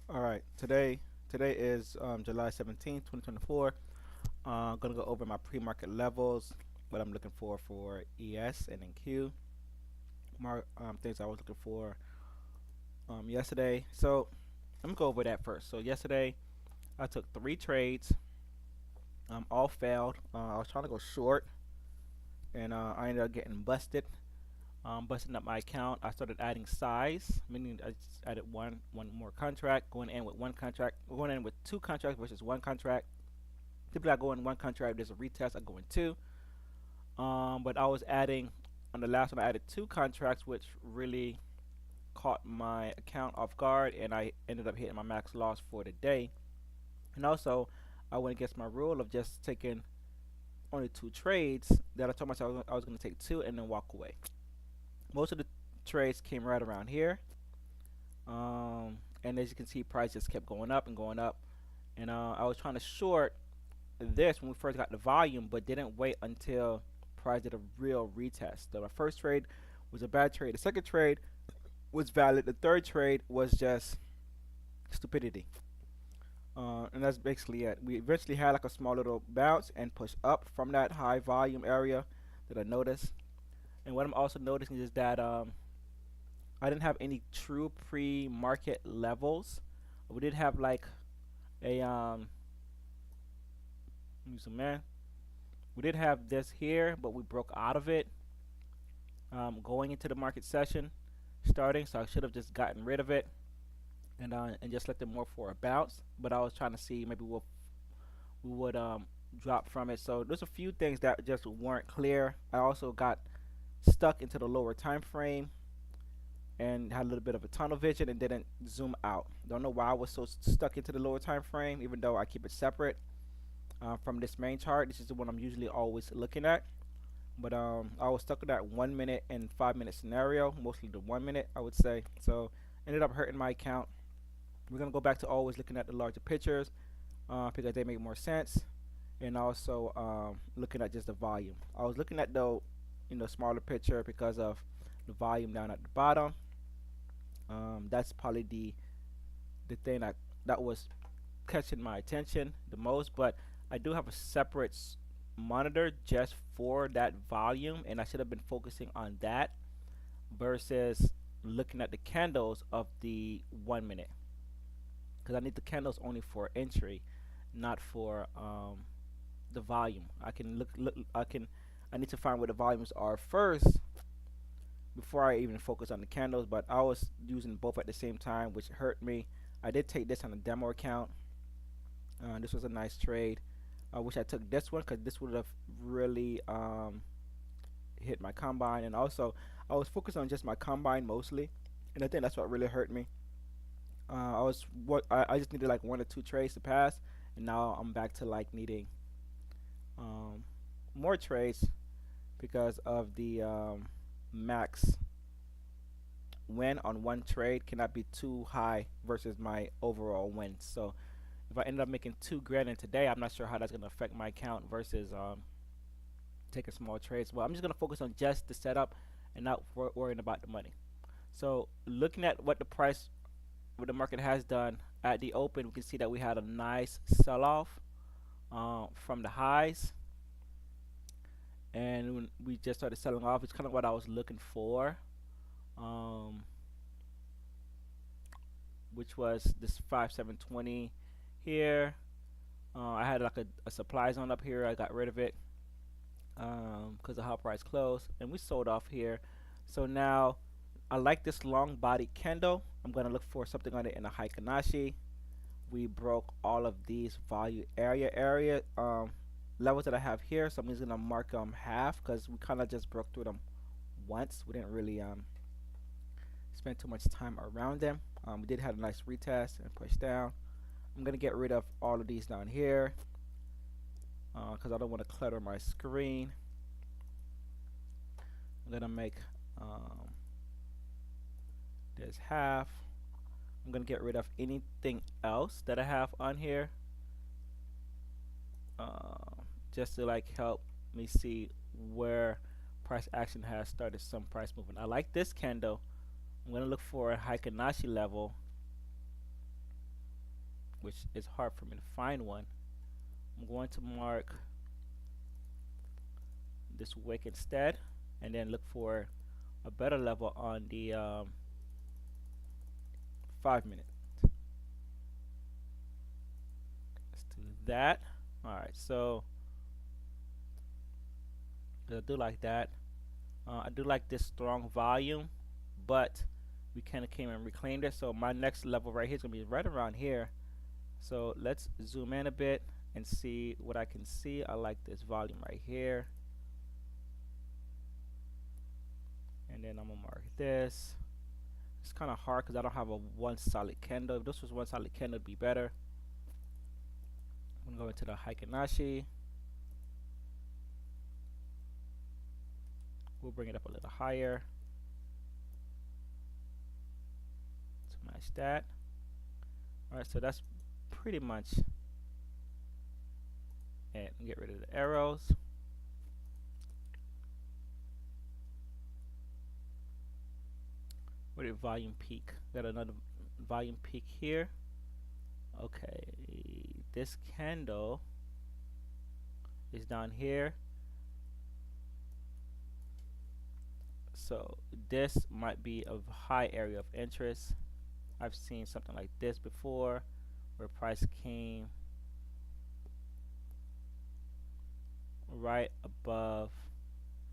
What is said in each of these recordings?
All right, today is July 17th, 2024. I'm gonna go over my pre-market levels, what I'm looking for ES and NQ, things I was looking for yesterday. So I'm gonna go over that first. So yesterday I took three trades, all failed. I was trying to go short, and I ended up getting busted. Busting up my account. I started adding size, meaning I just added one more contract, going in with one contract, going in with two contracts versus one contract. Typically, I go in one contract. There's a retest. I go in two. But I was adding on the last one. I added two contracts, which really caught my account off guard, and I ended up hitting my max loss for the day. And also, I went against my rule of just taking only two trades. That I told myself I was going to take two and then walk away. Most of the trades came right around here, and as you can see, price just kept going up and going up. And I was trying to short this when we first got the volume, but didn't wait until price did a real retest. So my first trade was a bad trade. The second trade was valid. The third trade was just stupidity. And that's basically it. We eventually had like a small little bounce and push up from that high volume area that I noticed. And what I'm also noticing is that I didn't have any true pre-market levels. We did have like a man. We did have this here, but we broke out of it going into the market session starting. So I should have just gotten rid of it and just let them more for a bounce. But I was trying to see maybe we would drop from it. So there's a few things that just weren't clear. I also got stuck into the lower time frame and had a little bit of a tunnel vision and didn't zoom out. Don't know why I was so stuck into the lower time frame, even though I keep it separate from this main chart. This is the one I'm usually always looking at. But I was stuck in that 1 minute and 5 minute scenario, mostly the 1 minute, I would say. So ended up hurting my account. We're gonna go back to always looking at the larger pictures because they make more sense, and also looking at just the volume. I was looking at the smaller picture because of the volume down at the bottom. That's probably the thing that was catching my attention the most. But I do have a separate monitor just for that volume, and I should have been focusing on that versus looking at the candles of the 1 minute, because I need the candles only for entry, not for the volume. I can look. I need to find where the volumes are first before I even focus on the candles. But I was using both at the same time, which hurt me. I did take this on a demo account. This was a nice trade. I wish I took this one because this would have really hit my combine. And also, I was focused on just my combine mostly, and I think that's what really hurt me. I just needed like one or two trades to pass, and now I'm back to like needing um, more trades because of the max win on one trade cannot be too high versus my overall win. So if I end up making 2 grand in today, I'm not sure how that's gonna affect my account versus taking small trades. Well, I'm just gonna focus on just the setup and not worrying about the money. So looking at what the market has done at the open, we can see that we had a nice sell-off from the highs, and when we just started selling off, it's kind of what I was looking for, um, which was this 5720 here. I had like a supply zone up here. I got rid of it because of how price closed, and we sold off here. So now I like this long body candle. I'm gonna look for something on it in a Heikin-Ashi. We broke all of these value area levels that I have here, so I'm just gonna mark them half because we kind of just broke through them once. We didn't really spend too much time around them. We did have a nice retest and push down. I'm gonna get rid of all of these down here because I don't want to clutter my screen. I'm gonna make um, this half. I'm gonna get rid of anything else that I have on here, uh, just to like help me see where price action has started some price movement. I like this candle. I'm gonna look for a Heikin-Ashi level which is hard for me to find one. I'm going to mark this wick instead, and then look for a better level on the 5 minute. Let's do that. Alright, so I do like that. I do like this strong volume, but we kind of came and reclaimed it. So my next level right here is going to be right around here. So let's zoom in a bit and see what I can see. I like this volume right here. And then I'm going to mark this. It's kind of hard because I don't have a one solid candle. If this was one solid candle, it'd be better. I'm going to go into the Heikin-Ashi. We'll bring it up a little higher to match that. Alright, so that's pretty much it. Get rid of the arrows. Where did volume peak? Got another volume peak here. Okay, this candle is down here. So this might be of high area of interest. I've seen something like this before where price came right above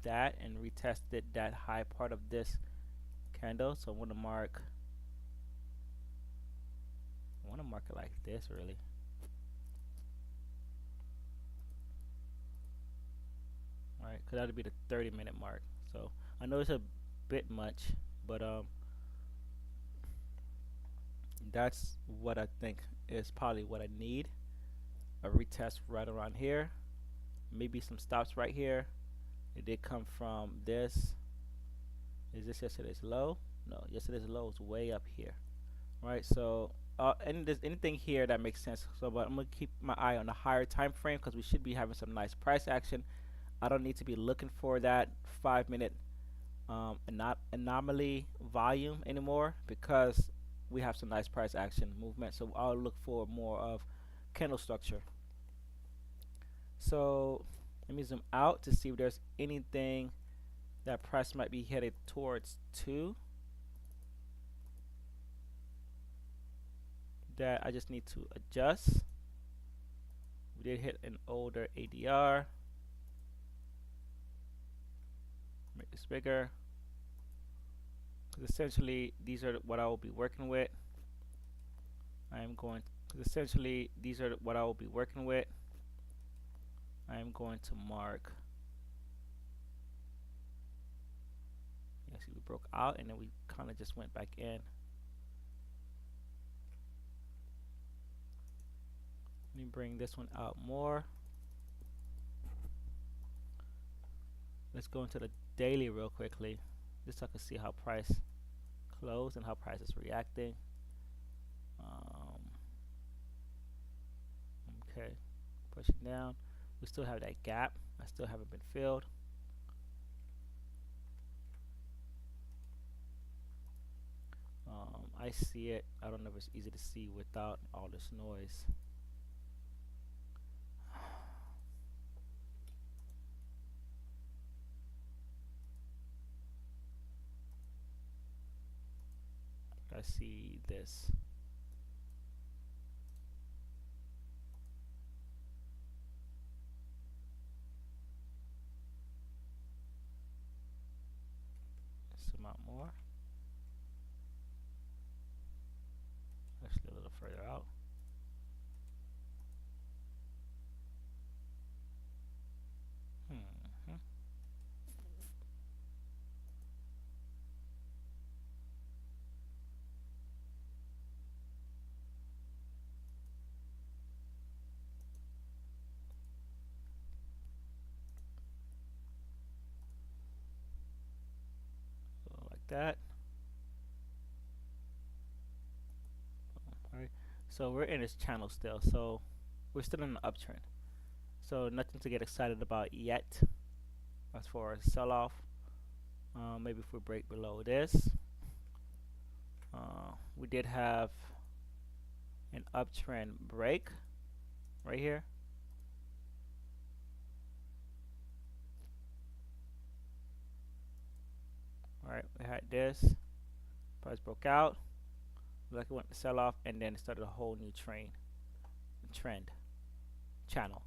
that and retested that high part of this candle. So I want to mark it like this really. Alright, because that'll be the 30-minute mark. So I know it's a bit much, but that's what I think is probably what I need. A retest right around here, maybe some stops right here. It did come from this. Is this yesterday's low? No, yesterday's low is way up here. Right, so and there's anything here that makes sense. So, but I'm gonna keep my eye on the higher time frame because we should be having some nice price action. I don't need to be looking for that 5-minute anomaly volume anymore because we have some nice price action movement. So I'll look for more of candle structure. So let me zoom out to see if there's anything that price might be headed towards to that I just need to adjust. We did hit an older ADR. Make this bigger. Because essentially these are what I will be working with. I am going to mark. Yeah, see, we broke out and then we kind of just went back in. Let me bring this one out more. Let's go into the daily real quickly, just so I can see how price closed and how price is reacting. Okay, pushing down. We still have that gap. I still haven't been filled. I see it. I don't know if it's easy to see without all this noise. I see this. Zoom out more. Actually, a little further out. So like that. Alright. So we're in this channel still. So we're still in an uptrend. So nothing to get excited about yet as far as sell off. Maybe if we break below this. We did have an uptrend break right here. All right, we had this. Price broke out. Like it went to sell off, and then it started a whole new trend, channel,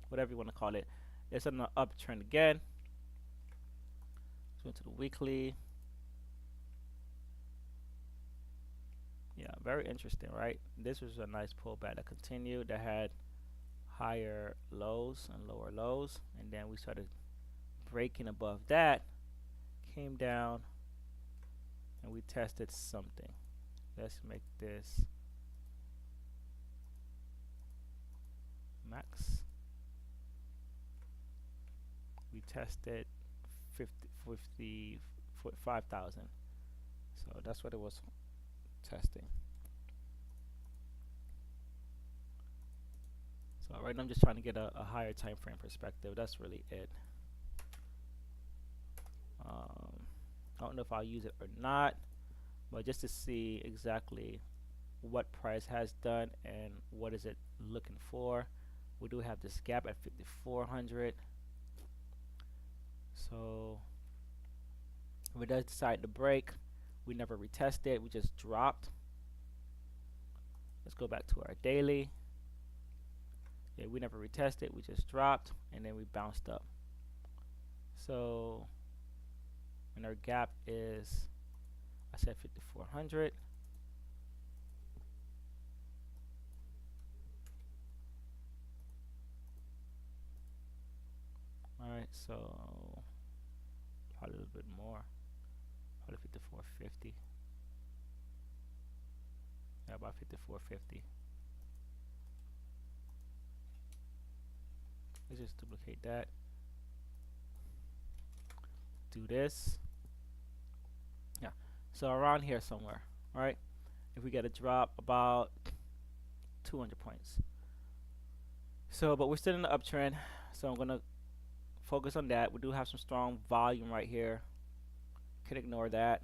whatever you want to call it. It's on the uptrend again. Let's go into the weekly. Yeah, very interesting, right? This was a nice pullback that continued, that had higher lows and lower lows, and then we started breaking above that, came down, and we tested something. Let's make this max. We tested 5,000. So that's what it was testing. So right now I'm just trying to get a higher time frame perspective. That's really it. I don't know if I'll use it or not, but just to see exactly what price has done and what is it looking for. We do have this gap at 5,400. So if it does decide to break, we never retested, we just dropped. Let's go back to our daily. Yeah, we never retested, we just dropped, and then we bounced up. So, and our gap is, I said 5,400. Alright, so probably a little bit more. Probably 5,450. Yeah, about 5,450. Let's just duplicate that. Do this. Yeah, so around here somewhere, right? If we get a drop about 200 points. So, but we're still in the uptrend, so I'm gonna focus on that. We do have some strong volume right here. Can ignore that.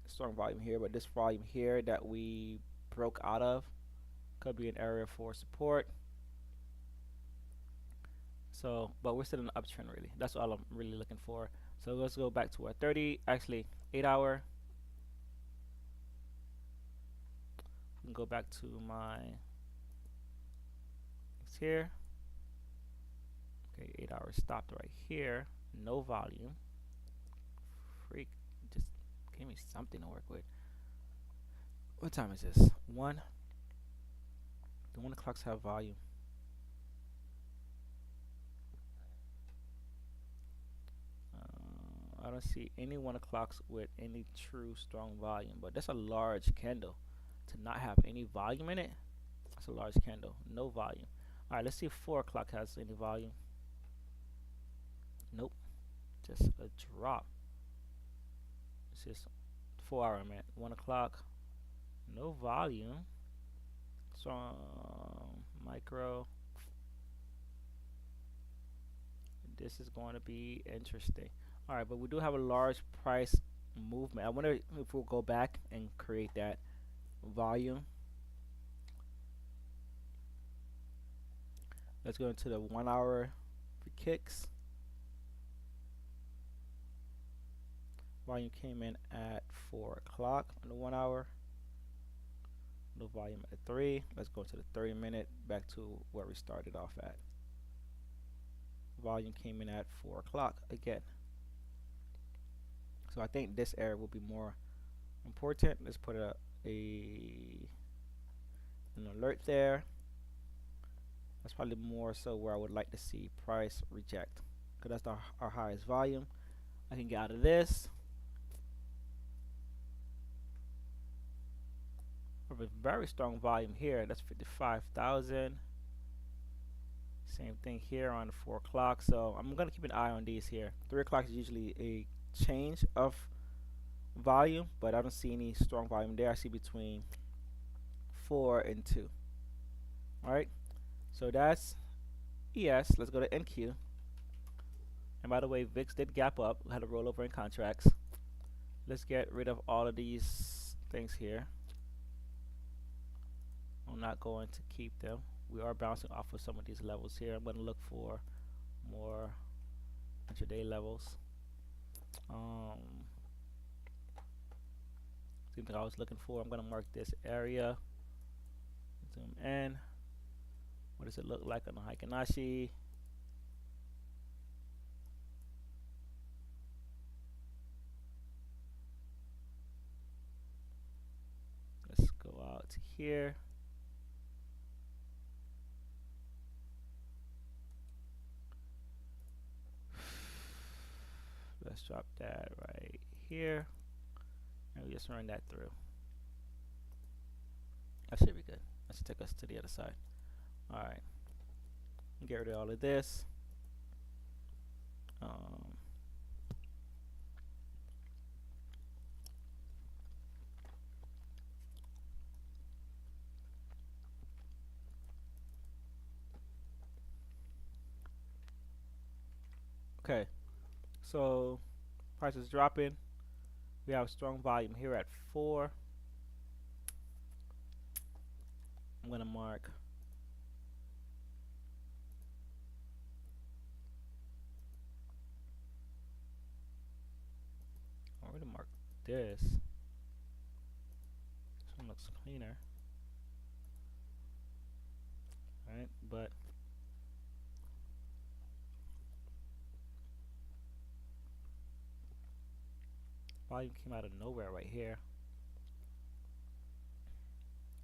Strong volume here, but this volume here that we broke out of could be an area for support. So, but we're still in the uptrend really. That's all I'm really looking for. So let's go back to our 8 hour. We can go back to my, it's here. Okay, 8 hours stopped right here. No volume. Freak, just give me something to work with. What time is this? 1. The 1 o'clocks have volume. I don't see any 1 o'clocks with any true strong volume, but that's a large candle. To not have any volume in it, that's a large candle. No volume. Alright, let's see if 4 o'clock has any volume. Nope, just a drop. This is 4 hour, man. 1 o'clock, no volume. Strong micro. This is going to be interesting. Alright, but we do have a large price movement. I wonder if we'll go back and create that volume. Let's go into the 1 hour for kicks. Volume came in at 4 o'clock on the 1 hour. No volume at 3. Let's go to the 30-minute, back to where we started off at. Volume came in at 4 o'clock again. So I think this area will be more important. Let's put an alert there. That's probably more so where I would like to see price reject, because that's our highest volume. I can get out of this. We have a very strong volume here. That's 55,000. Same thing here on 4 o'clock. So I'm going to keep an eye on these here. 3 o'clock is usually a change of volume, but I don't see any strong volume there. I see between 4 and 2. Alright, so that's ES. Let's go to NQ. And by the way, VIX did gap up. We had a rollover in contracts. Let's get rid of all of these things here. I'm not going to keep them. We are bouncing off of some of these levels here. I'm going to look for more intraday levels. Same thing I was looking for. I'm going to mark this area. Zoom in. What does it look like on the Heikin Ashi? Let's go out to here. Let's drop that right here. And we just run that through. That should be good. Let's take us to the other side. Alright. Get rid of all of this. Okay. So price is dropping. We have strong volume here at 4. I'm going to mark I'm going to mark this. This one looks cleaner. Alright, but volume came out of nowhere right here.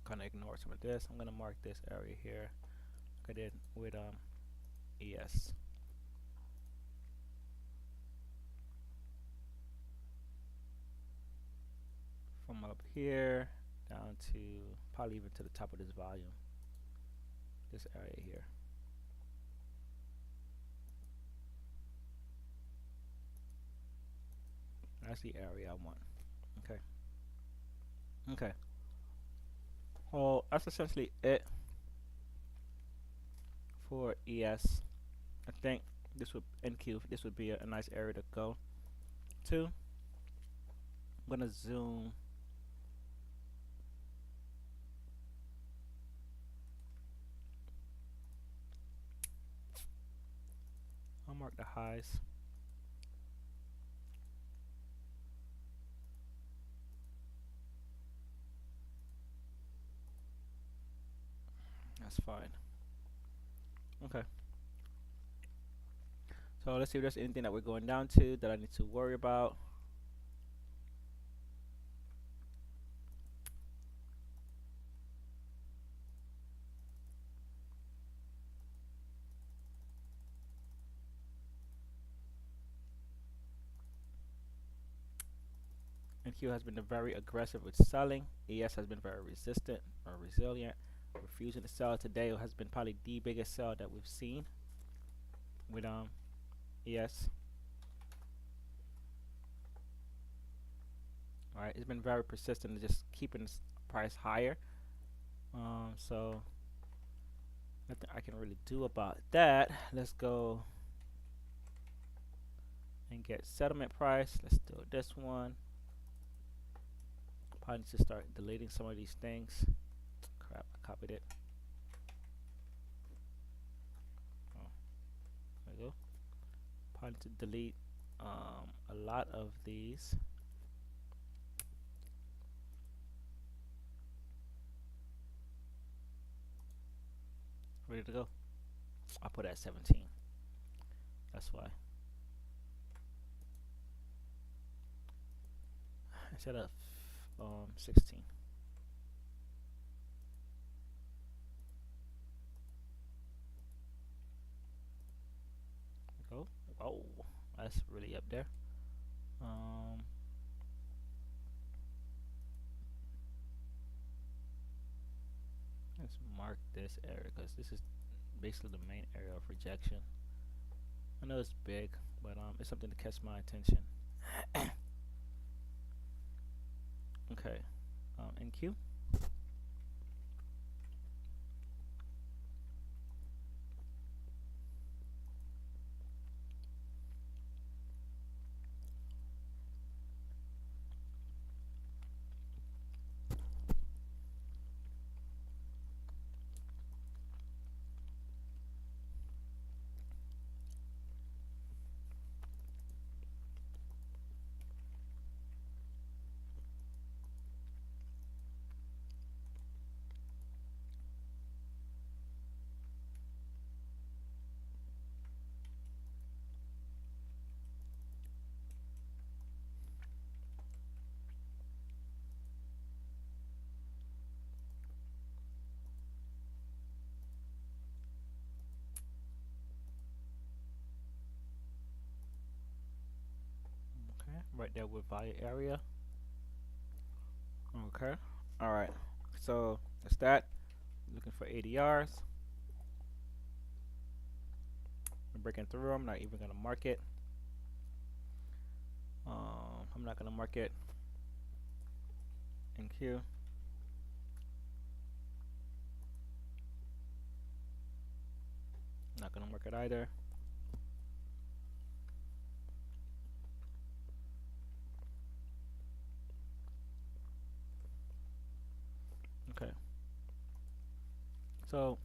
Kind of ignore some of this. I'm going to mark this area here like I did with ES. From up here down to probably even to the top of this volume. This area here. That's the area I want. Okay. Okay. Well, that's essentially it for ES. I think this would NQ. This would be a nice area to go to. I'm gonna zoom. I'll mark the highs. That's fine. Okay. So let's see if there's anything that we're going down to that I need to worry about. NQ has been very aggressive with selling. ES has been very resistant or resilient. Refusing to sell today has been probably the biggest sell that we've seen with ES. Alright, it's been very persistent in just keeping this price higher. So nothing I can really do about that. Let's go and get settlement price. Let's do this one. Probably need to start deleting some of these things. Crap, I copied it. Oh, there we go. Probably need to delete a lot of these. Ready to go. I'll put it at 17. That's why. Instead of 16. Go. Whoa, that's really up there. Let's mark this area because this is basically the main area of rejection. I know it's big, but it's something to catch my attention. Okay, NQ. right there with value area. Okay. All right. So that's that. Looking for ADRs. I'm breaking through. I'm not even gonna mark it. I'm not gonna mark it in Q. Not gonna mark it either. Okay. So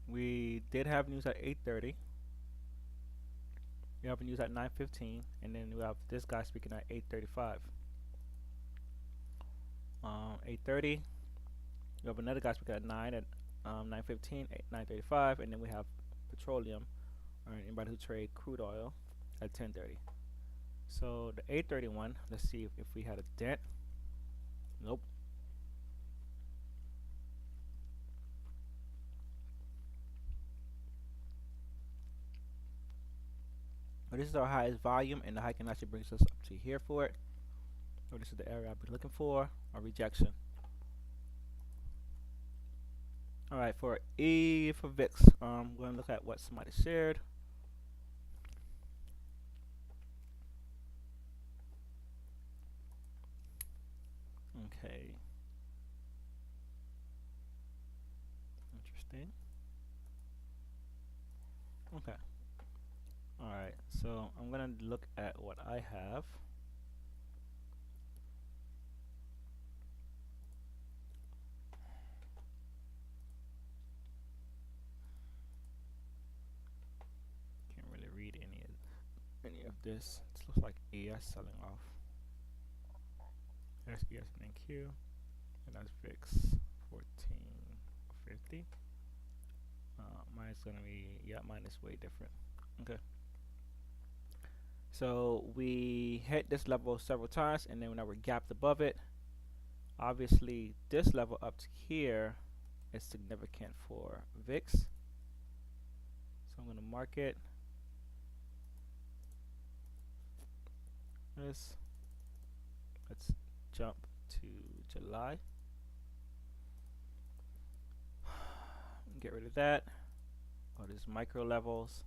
we did have news at 8:30. We have news at 9:15, and then we have this guy speaking at 8:35. 8:30. We have another guy speaking at 9:15, 9:35, and then we have petroleum, or anybody who trade crude oil, at 10:30. So the 8:31. Let's see if we had a dent. Nope. But this is our highest volume, and the high can actually brings us up to here for it. So this is the area I've been looking for, a rejection. All right, for VIX, I'm going to look at what somebody shared. Okay. Interesting. Okay. All right. So I'm going to look at what I have. Can't really read any of this. It looks like ES selling off. There's ES and Q, and that's VIX 1450. Mine's gonna be, yeah, mine is way different. Okay. So we hit this level several times, and then now we're gapped above it. Obviously, this level up to here is significant for VIX. So I'm gonna mark it. Let's jump to July. Get rid of that. Oh, there's micro levels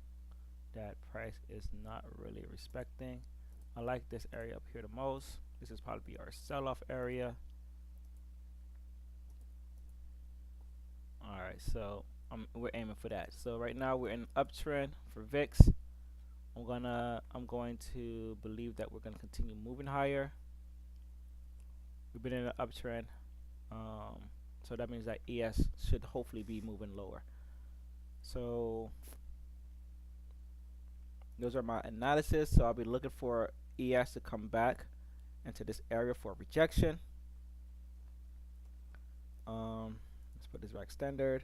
that price is not really respecting. I like this area up here the most. This is probably our sell-off area. All right, so we're aiming for that. So right now we're in an uptrend for VIX. I'm going to believe that we're gonna continue moving higher. We've been in an uptrend, so that means that ES should hopefully be moving lower. So those are my analysis. So I'll be looking for ES to come back into this area for rejection. Let's put this back standard,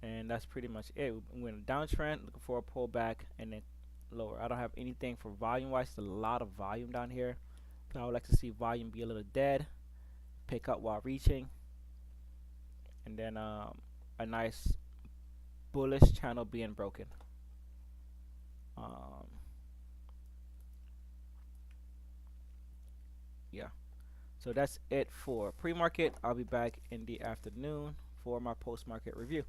and that's pretty much it. We're in a downtrend, looking for a pullback, and then lower. I don't have anything for volume wise. There's a lot of volume down here. So I would like to see volume be a little dead, pick up while reaching, and then a nice bullish channel being broken. Yeah. So that's it for pre-market. I'll be back in the afternoon for my post-market review.